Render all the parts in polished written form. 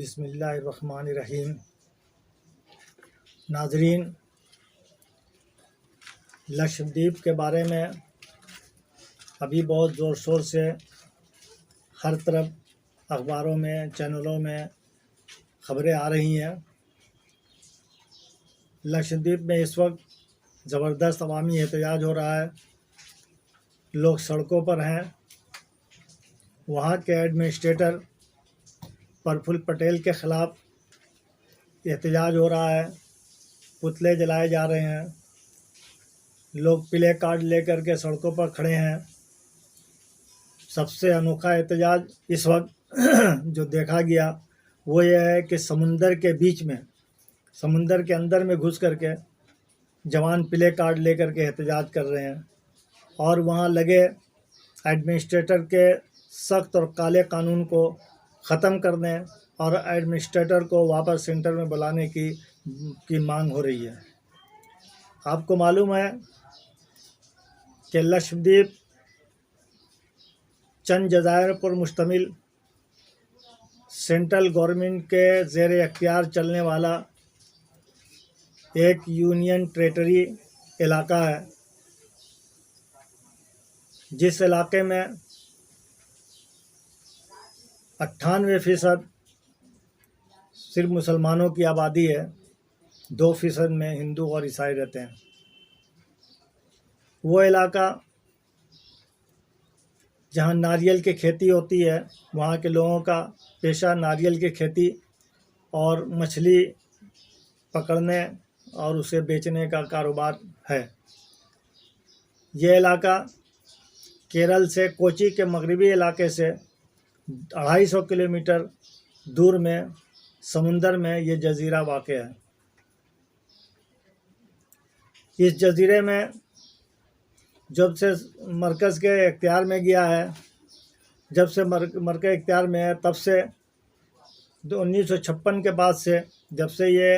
बिस्मिल्लाहिर्रहमानिर्रहीम। नाजरीन, लक्षद्वीप के बारे में अभी बहुत ज़ोर शोर से हर तरफ अखबारों में, चैनलों में ख़बरें आ रही हैं। लक्षद्वीप में इस वक्त ज़बरदस्त अवामी एहतजाज हो रहा है, लोग सड़कों पर हैं। वहाँ के एडमिनिस्ट्रेटर प्रफुल्ल पटेल के ख़िलाफ़ एहतजाज हो रहा है, पुतले जलाए जा रहे हैं, लोग प्ले कार्ड लेकर के सड़कों पर खड़े हैं। सबसे अनोखा एहतजाज इस वक्त जो देखा गया वो ये है कि समुंदर के बीच में, समुंदर के अंदर में घुस करके जवान प्ले कार्ड लेकर के एहतजाज कर रहे हैं और वहाँ लगे एडमिनिस्ट्रेटर के सख्त और काले कानून को ख़त्म करने और एडमिनिस्ट्रेटर को वापस सेंटर में बुलाने की मांग हो रही है। आपको मालूम है कि लक्षद्वीप चंद जज़ायर पर मुश्तमिल सेंट्रल गवर्नमेंट के ज़ेर अख्तियार चलने वाला एक यूनियन टेरेटरी इलाका है, जिस इलाके में 98% सिर्फ मुसलमानों की आबादी है, 2% में हिंदू और ईसाई रहते हैं। वो इलाका जहाँ नारियल की खेती होती है, वहाँ के लोगों का पेशा नारियल की खेती और मछली पकड़ने और उसे बेचने का कारोबार है। ये इलाका केरल से, कोची के मगरबी इलाके से 250 किलोमीटर दूर में समुंदर में ये जज़ीरा वाक़ है। इस जज़ीरे में जब से मरकज़ के इख्तियार में गया है, जब से मरकज़ इख्तियार में है, तब से 1956 के बाद से जब से ये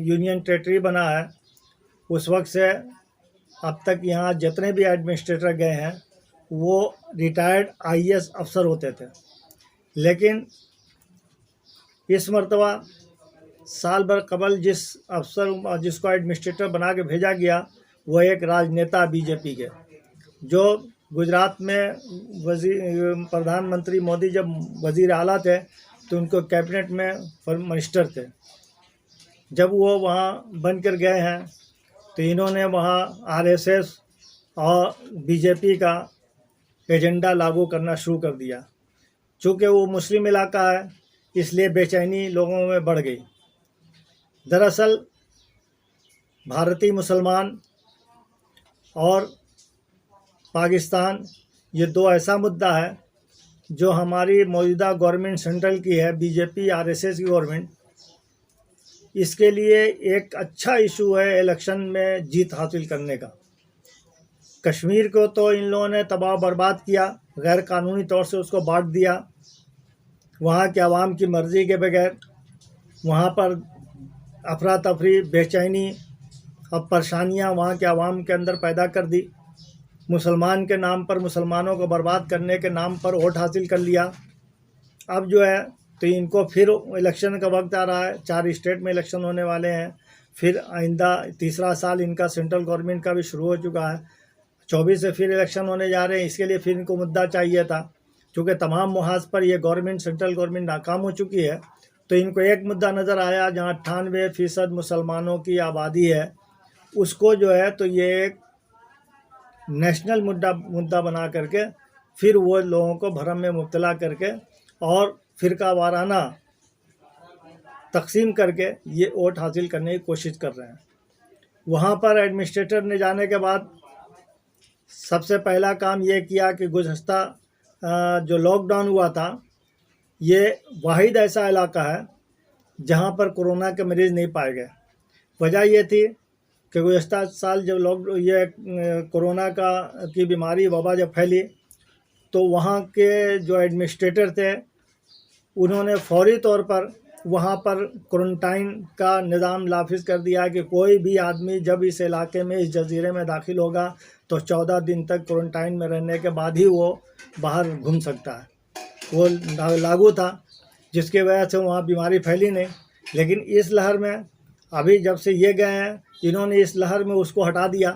यूनियन टेरेटरी बना है, उस वक्त से अब तक यहाँ जितने भी एडमिनिस्ट्रेटर गए हैं वो रिटायर्ड IAS अफसर होते थे। लेकिन इस मरतबा साल भर कबल जिस अफसर जिसको एडमिनिस्ट्रेटर बना के भेजा गया वो एक राजनेता बीजेपी के, जो गुजरात में प्रधानमंत्री मोदी जब वज़ीर आला थे तो उनको कैबिनेट में मिनिस्टर थे। जब वो वहाँ बन कर गए हैं तो इन्होंने वहाँ RSS और बीजेपी का एजेंडा लागू करना शुरू कर दिया। चूँकि वो मुस्लिम इलाका है इसलिए बेचैनी लोगों में बढ़ गई। दरअसल भारतीय मुसलमान और पाकिस्तान ये दो ऐसा मुद्दा है जो हमारी मौजूदा गवर्नमेंट सेंट्रल की है, बीजेपी RSS की गवर्नमेंट, इसके लिए एक अच्छा इशू है इलेक्शन में जीत हासिल करने का। कश्मीर को तो इन लोगों ने तबाह बर्बाद किया, गैर कानूनी तौर से उसको बांट दिया, वहाँ के आवाम की मर्ज़ी के बगैर। वहाँ पर अफरा तफरी, बेचैनी और परेशानियाँ वहाँ के आवाम के अंदर पैदा कर दी। मुसलमान के नाम पर, मुसलमानों को बर्बाद करने के नाम पर वोट हासिल कर लिया। अब जो है तो इनको फिर इलेक्शन का वक्त आ रहा है, 4 स्टेट में इलेक्शन होने वाले हैं। फिर आइंदा तीसरा साल इनका सेंट्रल गवर्नमेंट का भी शुरू हो चुका है, 24 से फिर इलेक्शन होने जा रहे हैं। इसके लिए फिर इनको मुद्दा चाहिए था। चूँकि तमाम मुहाज पर ये गवर्नमेंट, सेंट्रल गवर्नमेंट नाकाम हो चुकी है, तो इनको एक मुद्दा नज़र आया जहाँ 98% मुसलमानों की आबादी है, उसको जो है तो ये एक नेशनल मुद्दा बना करके फिर वो लोगों को भरम में मुब्तला करके और फ़िरका वाराना तकसीम करके ये वोट हासिल करने की कोशिश कर रहे हैं। वहाँ पर एडमिनिस्ट्रेटर ने जाने के बाद सबसे पहला काम ये किया कि गुज़श्ता जो लॉकडाउन हुआ था, ये वाहिद ऐसा इलाका है जहाँ पर कोरोना के मरीज़ नहीं पाए गए। वजह ये थी कि गुज़श्ता साल जब कोरोना की बीमारी, वबा जब फैली, तो वहाँ के जो एडमिनिस्ट्रेटर थे उन्होंने फौरी तौर पर वहाँ पर क्वारंटाइन का निज़ाम नाफिज कर दिया कि कोई भी आदमी जब इस इलाके में, इस जज़ीरे में दाखिल होगा तो 14 दिन तक क्वारंटाइन में रहने के बाद ही वो बाहर घूम सकता है। वो लागू था। जिसकी वजह से वहाँ बीमारी फैली नहीं। लेकिन इस लहर में अभी जब से ये गए हैं, इन्होंने इस लहर में उसको हटा दिया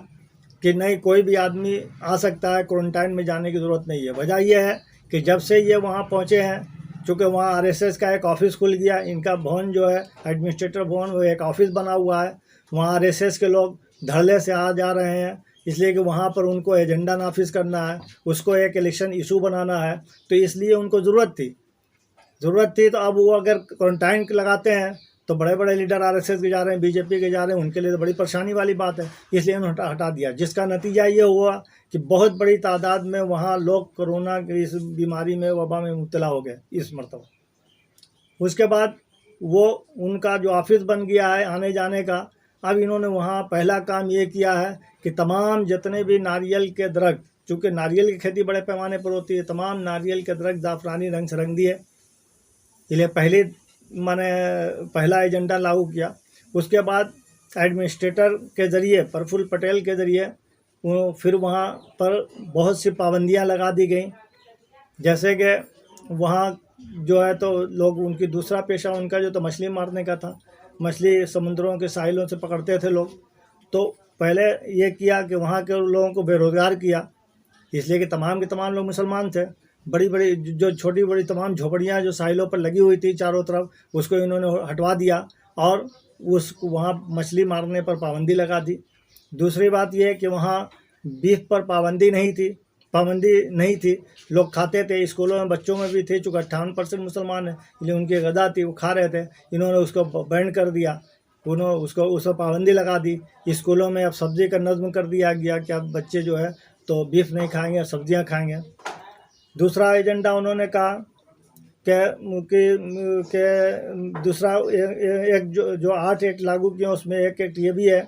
कि नहीं, कोई भी आदमी आ सकता है, क्वारंटाइन में जाने की ज़रूरत नहीं है। वजह यह है कि जब से ये वहाँ पहुँचे हैं, चूँकि वहाँ आरएसएस का एक ऑफ़िस खुल गया, इनका भवन जो है एडमिनिस्ट्रेटर भवन, वो एक ऑफ़िस बना हुआ है। वहाँ आरएसएस के लोग धड़ल्ले से आ जा रहे हैं, इसलिए कि वहाँ पर उनको एजेंडा नाफिज करना है, उसको एक इलेक्शन इशू बनाना है। तो इसलिए उनको ज़रूरत थी। तो अब वो अगर क्वारंटाइन लगाते हैं तो बड़े बड़े लीडर आरएसएस के जा रहे हैं, बीजेपी के जा रहे हैं, उनके लिए तो बड़ी परेशानी वाली बात है। इसलिए उन्होंने हटा दिया, जिसका नतीजा ये हुआ कि बहुत बड़ी तादाद में वहाँ लोग कोरोना की इस बीमारी में, वबा में मुब्तला हो गए इस मरतबा। उसके बाद वो उनका जो ऑफिस बन गया है आने जाने का, अब इन्होंने वहाँ पहला काम ये किया है कि तमाम जितने भी नारियल के दरख्त, चूँकि नारियल की खेती बड़े पैमाने पर होती है, तमाम नारियल के दरख्त ज़ाफ़रानी रंग से रंग दिए। इसलिए पहला एजेंडा लागू किया। उसके बाद एडमिनिस्ट्रेटर के ज़रिए, प्रफुल्ल पटेल के ज़रिए, वो फिर वहाँ पर बहुत सी पाबंदियाँ लगा दी गई। जैसे कि वहाँ जो है तो लोग, उनकी दूसरा पेशा उनका जो तो मछली मारने का था, मछली समुद्रों के साहिलों से पकड़ते थे लोग। तो पहले ये किया कि वहाँ के लोगों को बेरोज़गार किया, इसलिए कि तमाम के तमाम लोग मुसलमान थे। बड़ी बड़ी जो छोटी बड़ी तमाम झोपड़ियाँ जो साहिलों पर लगी हुई थी चारों तरफ, उसको इन्होंने हटवा दिया और उस वहाँ मछली मारने पर पाबंदी लगा दी। दूसरी बात यह है कि वहाँ बीफ पर पाबंदी नहीं थी, लोग खाते थे, स्कूलों में बच्चों में भी थे, चूँकि 58% मुसलमान है, इसलिए उनकी गदा थी, वो खा रहे थे। इन्होंने उसको बैन कर दिया, उन्होंने उसको पाबंदी लगा दी। स्कूलों में अब सब्ज़ी का नज़्म कर दिया गया कि अब बच्चे जो है तो बीफ नहीं खाएंगे, सब्जियां खाएंगे। दूसरा एजेंडा उन्होंने कहा कि दूसरा एक जो 8 एक्ट लागू किए, उसमें एक एक्ट ये भी है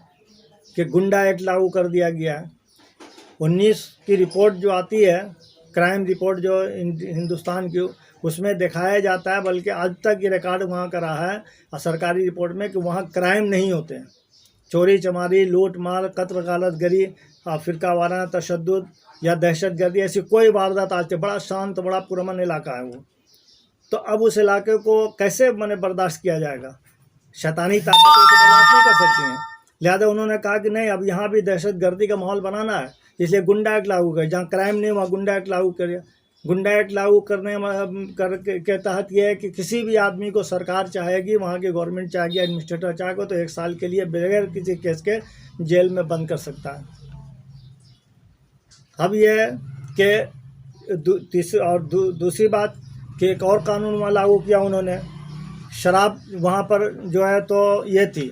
कि गुंडा एक्ट लागू कर दिया गया है। 19 की रिपोर्ट जो आती है, क्राइम रिपोर्ट जो हिंदुस्तान की, उसमें दिखाया जाता है, बल्कि आज तक ये रिकॉर्ड वहाँ का रहा है सरकारी रिपोर्ट में, कि वहाँ क्राइम नहीं होते हैं। चोरी चमारी, लूट मार, कत्ल गालतगरी, फ़िरका वाराना तशद्दुद या दहशतगर्दी, ऐसी कोई वारदात आज तक। बड़ा शांत, बड़ा पुरअमन इलाका है वो। तो अब उस इलाके को कैसे बर्दाश्त किया जाएगा? शैतानी ताकतें उसे बर्दाश्त नहीं कर सकती हैं। लिहाजा उन्होंने कहा कि नहीं, अब यहाँ भी दहशतगर्दी का माहौल बनाना है, इसलिए गुंडा एक्ट लागू करें। जहाँ क्राइम नहीं वहाँ गुंडा एक्ट लागू करिए। गुंडा एक्ट लागू करने के तहत यह है कि किसी भी आदमी को सरकार चाहेगी, वहाँ की गवर्नमेंट चाहेगी, एडमिनिस्ट्रेटर चाहेगा तो 1 साल के लिए बगैर किसी केस के जेल में बंद कर सकता है। अब यह है कि दूसरी बात कि एक और कानून वहाँ लागू किया उन्होंने। शराब वहाँ पर जो है तो ये थी,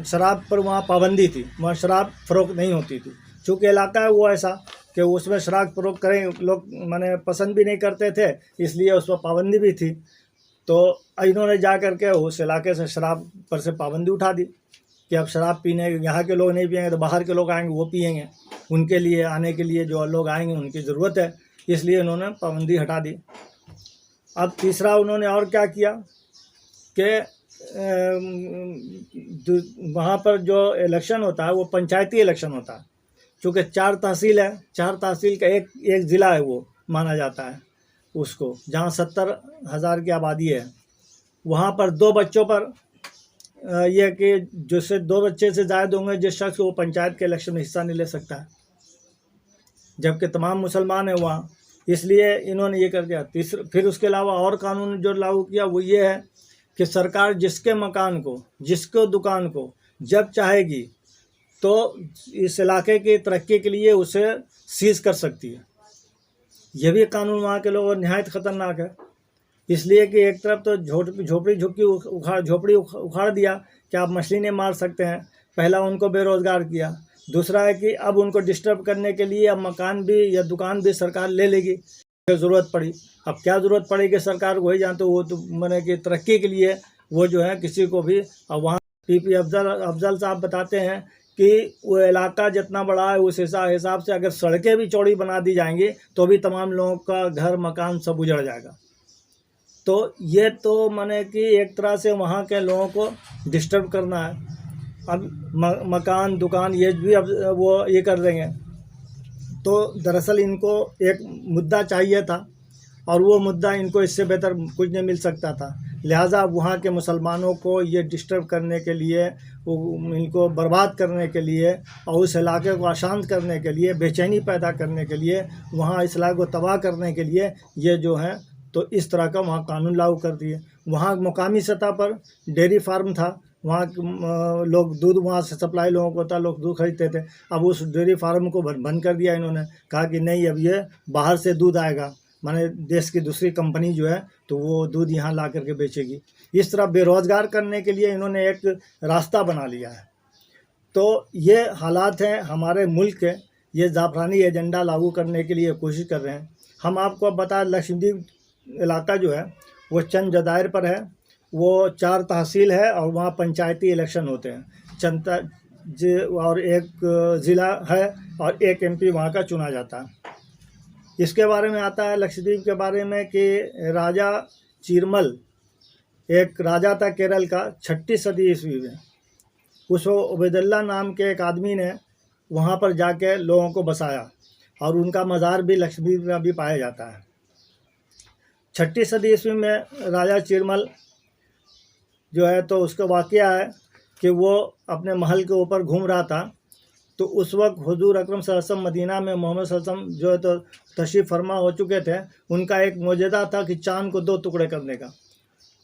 शराब पर वहाँ पाबंदी थी, वहाँ शराब फ़रोख्त नहीं होती थी। चूँकि इलाका है वो ऐसा कि उसमें शराब फ़रोख्त करें लोग पसंद भी नहीं करते थे, इसलिए उस पर पाबंदी भी थी। तो इन्होंने जा कर के उस इलाके से शराब पर से पाबंदी उठा दी कि अब शराब पीने यहाँ के लोग नहीं पिएंगे तो बाहर के लोग आएंगे, वो पिएंगे। उनके लिए आने के लिए जो लोग आएंगे उनकी ज़रूरत है, इसलिए उन्होंने पाबंदी हटा दी। अब तीसरा उन्होंने और क्या किया कि वहाँ पर जो इलेक्शन होता है वो पंचायती इलेक्शन होता है। चूँकि 4 तहसील है, 4 तहसील का एक ज़िला है वो माना जाता है उसको, जहाँ 70,000 की आबादी है। वहाँ पर 2 बच्चों पर यह कि जिससे 2 बच्चे से ज़्यादा होंगे जिस शख्स को, वो पंचायत के इलेक्शन में हिस्सा नहीं ले सकता है, जबकि तमाम मुसलमान हैं वहाँ, इसलिए इन्होंने ये कर दिया। फिर उसके अलावा और कानून जो लागू किया वो ये है कि सरकार जिसके मकान को, जिसको दुकान को जब चाहेगी तो इस इलाके की तरक्की के लिए उसे सीज कर सकती है। यह भी कानून वहाँ के लोगों निहायत ख़तरनाक है, इसलिए कि एक तरफ तो झोपड़ी उखाड़ दिया कि आप मछली नहीं मार सकते हैं, पहला उनको बेरोज़गार किया। दूसरा है कि अब उनको डिस्टर्ब करने के लिए अब मकान भी या दुकान भी सरकार ले लेगी, ज़रूरत पड़ी। अब क्या ज़रूरत पड़ेगी सरकार को, वही जानते। वो तो मैंने कि तरक्की के लिए वो जो है किसी को भी। अब वहाँ पीपी अफजल साहब बताते हैं कि वो इलाका जितना बड़ा है उस हिसाब से अगर सड़कें भी चौड़ी बना दी जाएंगी तो भी तमाम लोगों का घर मकान सब उजड़ जाएगा। तो ये तो मैंने कि एक तरह से वहाँ के लोगों को डिस्टर्ब करना है। अब मकान दुकान ये भी अब वो ये कर देंगे। तो दरअसल इनको एक मुद्दा चाहिए था और वो मुद्दा इनको इससे बेहतर कुछ नहीं मिल सकता था। लिहाजा वहाँ के मुसलमानों को ये डिस्टर्ब करने के लिए, वो इनको बर्बाद करने के लिए और उस इलाके को अशांत करने के लिए, बेचैनी पैदा करने के लिए, वहाँ इस इलाके को तबाह करने के लिए ये जो है तो इस तरह का वहाँ कानून लागू कर दिए। वहाँ मुकामी सतह पर डेयरी फार्म था, वहाँ लोग दूध वहाँ से सप्लाई लोगों को होता, लोग दूध खरीदते थे। अब उस डेयरी फार्म को बंद कर दिया इन्होंने, कहा कि नहीं अब ये बाहर से दूध आएगा, माने देश की दूसरी कंपनी जो है तो वो दूध यहाँ ला करके बेचेगी। इस तरह बेरोज़गार करने के लिए इन्होंने एक रास्ता बना लिया है। तो ये हालात हैं हमारे मुल्क के, ये ज़ाफ़रानी एजेंडा लागू करने के लिए कोशिश कर रहे हैं। हम आपको अब बता, लक्षद्वीप इलाका जो है वो चंद जदायर पर है, वो 4 तहसील है और वहाँ पंचायती इलेक्शन होते हैं। चंद और एक ज़िला है और एक MP वहाँ का चुना जाता है। इसके बारे में आता है लक्षद्वीप के बारे में कि राजा चीरमल एक राजा था केरल का 6ठी सदी ईस्वी में। उस उबैदुल्ला नाम के एक आदमी ने वहाँ पर जाके लोगों को बसाया और उनका मज़ार भी लक्षद्वीप में अभी पाया जाता है। 6ठी सदी ईस्वी में राजा चीरमल जो है तो उसका वाक़या है कि वो अपने महल के ऊपर घूम रहा था, तो उस वक्त हुजूर अकरम सल्लल्लाहु अलैहि वसल्लम मदीना में मोहम्मद सल्लल्लाहु अलैहि वसल्लम जो है तो तशरीफ़ फरमा हो चुके थे। उनका एक मोजज़ा था कि चाँद को 2 टुकड़े करने का,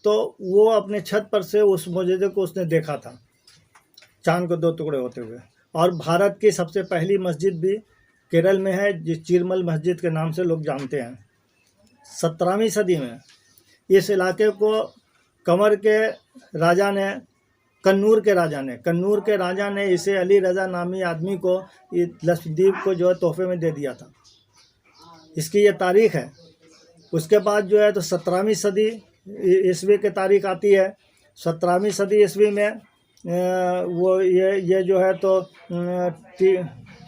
तो वो अपने छत पर से उस मोजज़े को उसने देखा था, चाँद को 2 टुकड़े होते हुए। और भारत की सबसे पहली मस्जिद भी केरल में है, जिस चीरमल मस्जिद के नाम से लोग जानते हैं। 17वीं सदी में इस इलाके को कंवर के राजा ने, कन्नूर के राजा ने इसे अली रज़ा नामी आदमी को लक्षद्वीप को जो है तोहफे में दे दिया था। इसकी ये तारीख़ है। उसके बाद जो है तो 17वीं सदी ईस्वी की तारीख़ आती है। 17वीं सदी ईस्वी में वो ये जो है तो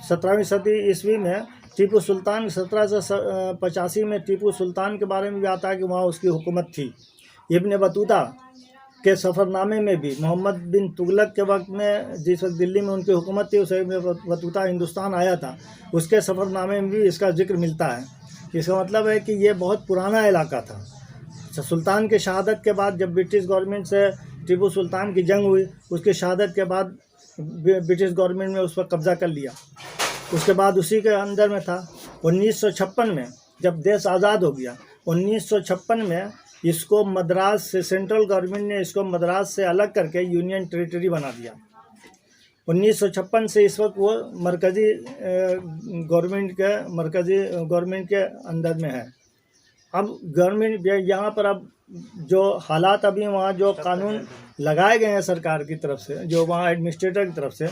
17वीं सदी ईस्वी में टीपू सुल्तान 1785 में टीपू सुल्तान के बारे में भी आता है कि वहाँ उसकी हुकूमत थी। इब्न बतूता के सफ़रनामे में भी मोहम्मद बिन तुगलक के वक्त में, जिस वक्त दिल्ली में उनकी हुकूमत थी, उस इब्न बतूता हिंदुस्तान आया था, उसके सफ़रनामे में भी इसका जिक्र मिलता है। इसका मतलब है कि ये बहुत पुराना इलाका था। सुल्तान की शहादत के बाद जब ब्रिटिश गवर्नमेंट से टीपू सुल्तान की जंग हुई, उसकी शहादत के बाद ब्रिटिश गवर्नमेंट ने उस पर कब्ज़ा कर लिया। उसके बाद उसी के अंदर में था। 1956 में जब देश आज़ाद हो गया, 1956 में इसको मद्रास से, सेंट्रल गवर्नमेंट ने इसको मद्रास से अलग करके यूनियन टेरिटरी बना दिया। 1956 से इस वक्त वो मरकज़ी गवर्नमेंट के अंदर में है। अब गवर्नमेंट यहाँ पर अब जो हालात अभी वहाँ जो कानून लगाए गए हैं सरकार की तरफ से, जो वहाँ एडमिनिस्ट्रेटर की तरफ से,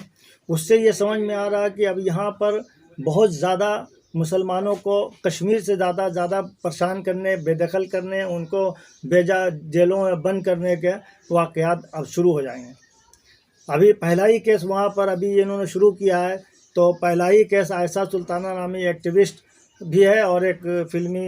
उससे ये समझ में आ रहा है कि अब यहाँ पर बहुत ज़्यादा मुसलमानों को कश्मीर से ज़्यादा परेशान करने, बेदखल करने, उनको बेजा जेलों में बंद करने के वाक़यात अब शुरू हो जाएंगे। अभी पहला ही केस वहाँ पर अभी इन्होंने शुरू किया है, तो पहला ही केस आयशा सुल्ताना नामी एक्टिविस्ट भी है और एक फिल्मी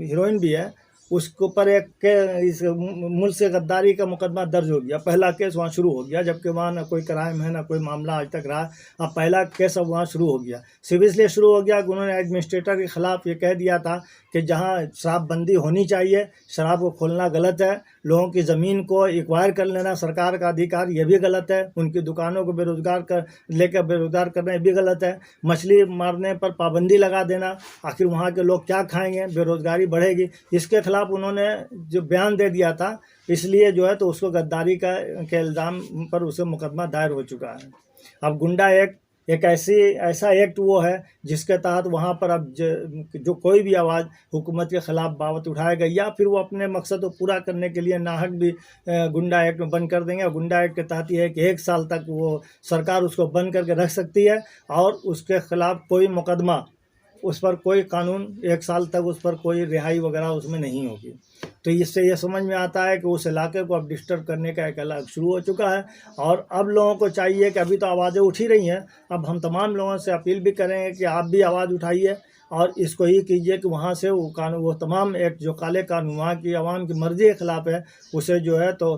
हीरोइन भी है, उसके ऊपर इस मुल्क से गद्दारी का मुकदमा दर्ज हो गया। पहला केस वहाँ शुरू हो गया, जबकि वहाँ ना कोई क्राइम है ना कोई मामला आज तक रहा। अब पहला केस अब वहाँ शुरू हो गया। सिर्फ इसलिए शुरू हो गया कि उन्होंने एडमिनिस्ट्रेटर के ख़िलाफ़ ये कह दिया था कि जहाँ शराबबंदी होनी चाहिए, शराब को खोलना गलत है, लोगों की ज़मीन को एक्वायर कर लेना सरकार का अधिकार ये भी गलत है, उनकी दुकानों को बेरोज़गार करना ये भी गलत है, मछली मारने पर पाबंदी लगा देना, आखिर वहाँ के लोग क्या खाएंगे, बेरोज़गारी बढ़ेगी। इसके खिलाफ़ उन्होंने जो बयान दे दिया था, इसलिए जो है तो उसको गद्दारी के इल्ज़ाम पर उसे मुकदमा दायर हो चुका है। अब गुंडा एक्ट एक ऐसा एक्ट वो है जिसके तहत वहाँ पर अब जो कोई भी आवाज़ हुकूमत के ख़िलाफ़ बावत उठाएगा या फिर वो अपने मकसद को पूरा करने के लिए नाहक भी गुंडा एक्ट में बंद कर देंगे। गुंडा एक्ट के तहत ये है कि 1 साल तक वो सरकार उसको बंद करके रख सकती है और उसके ख़िलाफ़ कोई मुकदमा, उस पर कोई कानून 1 साल तक उस पर कोई रिहाई वगैरह उसमें नहीं होगी। तो इससे ये समझ में आता है कि उस इलाके को अब डिस्टर्ब करने का एक अलग शुरू हो चुका है। और अब लोगों को चाहिए कि अभी तो आवाज़ें उठी रही हैं, अब हम तमाम लोगों से अपील भी करेंगे कि आप भी आवाज़ उठाइए और इसको ही कीजिए कि वहाँ से वो कानून, वो तमाम एक जो काले कानून वहाँ की आवाम की मर्ज़ी के ख़िलाफ़ है, उसे जो है तो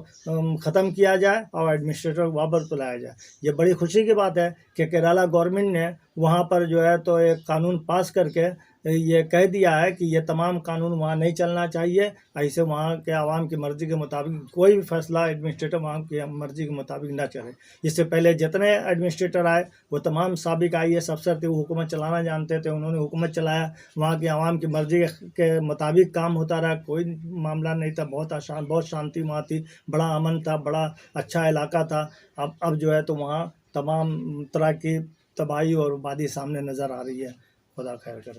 ख़त्म किया जाए और एडमिनिस्ट्रेटर को वापस बुलाया जाए। ये बड़ी खुशी की बात है कि केरला गवर्नमेंट ने वहाँ पर जो है तो एक कानून पास करके ये कह दिया है कि ये तमाम कानून वहाँ नहीं चलना चाहिए। ऐसे वहाँ के आवाम की मर्ज़ी के मुताबिक कोई भी फैसला एडमिनिस्ट्रेटर वहाँ की मर्ज़ी के मुताबिक ना चले। इससे पहले जितने एडमिनिस्ट्रेटर आए वो तमाम साबिक IAS अफसर थे, वो हुकूमत चलाना जानते थे, उन्होंने हुकूमत चलाया, वहाँ की आवाम की मर्ज़ी के मुताबिक काम होता रहा, कोई मामला नहीं था, बहुत शांति वहाँ थी, बड़ा अमन था, बड़ा अच्छा इलाका था। अब जो है तो वहाँ तमाम तरह की तबाही और बर्बादी सामने नज़र आ रही है। खुदा खैर करे।